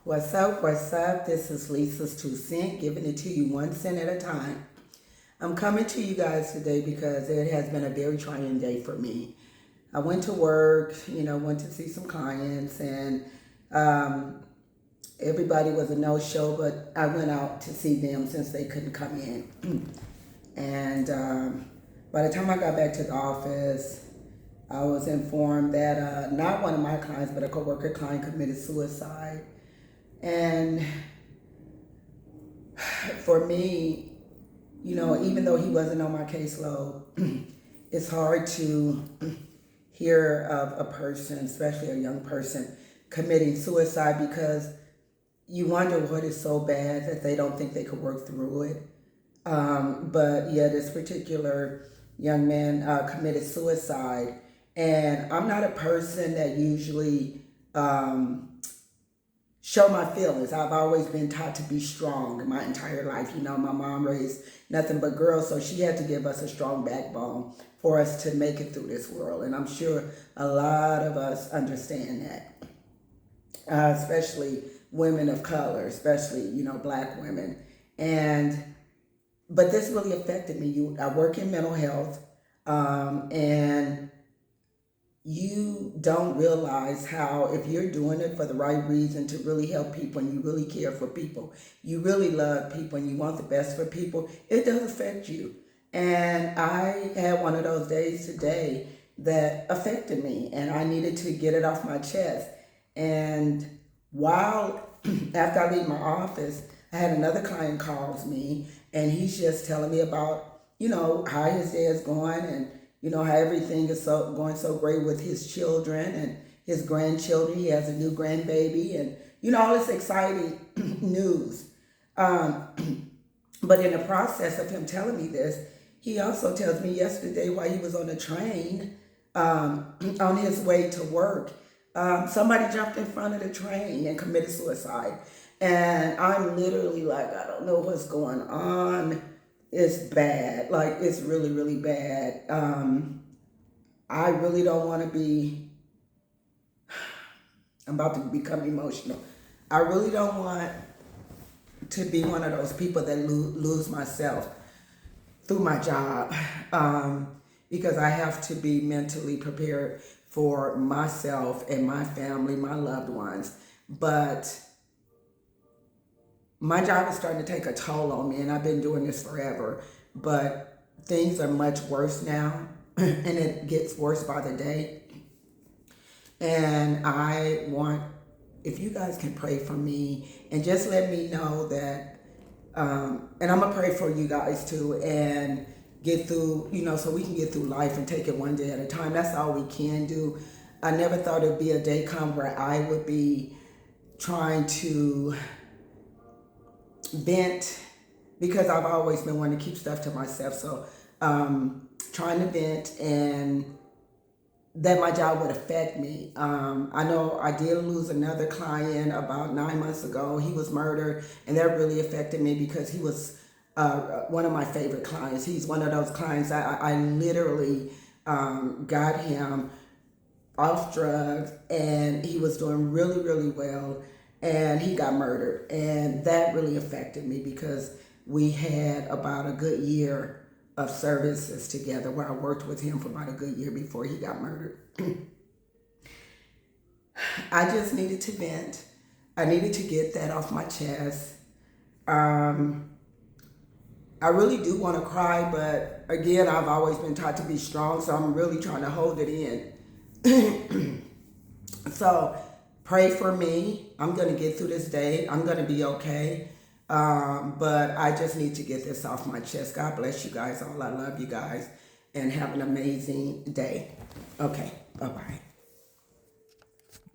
What's up? What's up? This is Lisa's 2 cents, giving it to you 1 cent at a time. I'm coming to you guys today because it has been a very trying day for me. I went to work, went to see some clients, and everybody was a no-show, but I went out to see them since they couldn't come in. And by the time I got back to the office, I was informed that not one of my clients, but a coworker client committed suicide. And for me, even though he wasn't on my caseload, it's hard to hear of a person, especially a young person, committing suicide because you wonder what is so bad that they don't think they could work through it. But yeah, this particular young man committed suicide. And I'm not a person that usually show my feelings. I've always been taught to be strong my entire life. My mom raised nothing but girls, so she had to give us a strong backbone for us to make it through this world. And I'm sure a lot of us understand that, especially women of color, especially, black women. But this really affected me. I work in mental health, and you don't realize how, if you're doing it for the right reason, to really help people and you really care for people, you really love people and you want the best for people, it does affect you. And I had one of those days today that affected me and I needed to get it off my chest. And while, after I leave my office, I had another client calls me and he's just telling me about, how his day is going and how everything is going so great with his children and his grandchildren. He has a new grandbaby and, all this exciting news. But in the process of him telling me this, he also tells me yesterday while he was on the train on his way to work, somebody jumped in front of the train and committed suicide. And I'm literally like, I don't know what's going on. It's bad. Like, it's really, really bad. I really don't want to be, I'm about to become emotional. I really don't want to be one of those people that lose myself through my job, because I have to be mentally prepared for myself and my family, my loved ones. But my job is starting to take a toll on me, and I've been doing this forever, but things are much worse now, and it gets worse by the day. And I want, if you guys can pray for me and just let me know that, and I'm gonna pray for you guys too, and get through, so we can get through life and take it one day at a time. That's all we can do. I never thought it'd be a day come where I would be trying to vent, because I've always been wanting to keep stuff to myself. So trying to vent, and that my job would affect me. I know I did lose another client about 9 months ago. He was murdered, and that really affected me because he was one of my favorite clients. He's one of those clients I literally got him off drugs, and he was doing really, really well. And he got murdered. And that really affected me because we had about a good year of services together where I worked with him for about a good year before he got murdered. I just needed to vent. I needed to get that off my chest. I really do want to cry, but again, I've always been taught to be strong, so I'm really trying to hold it in. So pray for me. I'm going to get through this day. I'm going to be okay. But I just need to get this off my chest. God bless you guys all. I love you guys. And have an amazing day. Okay. Bye-bye.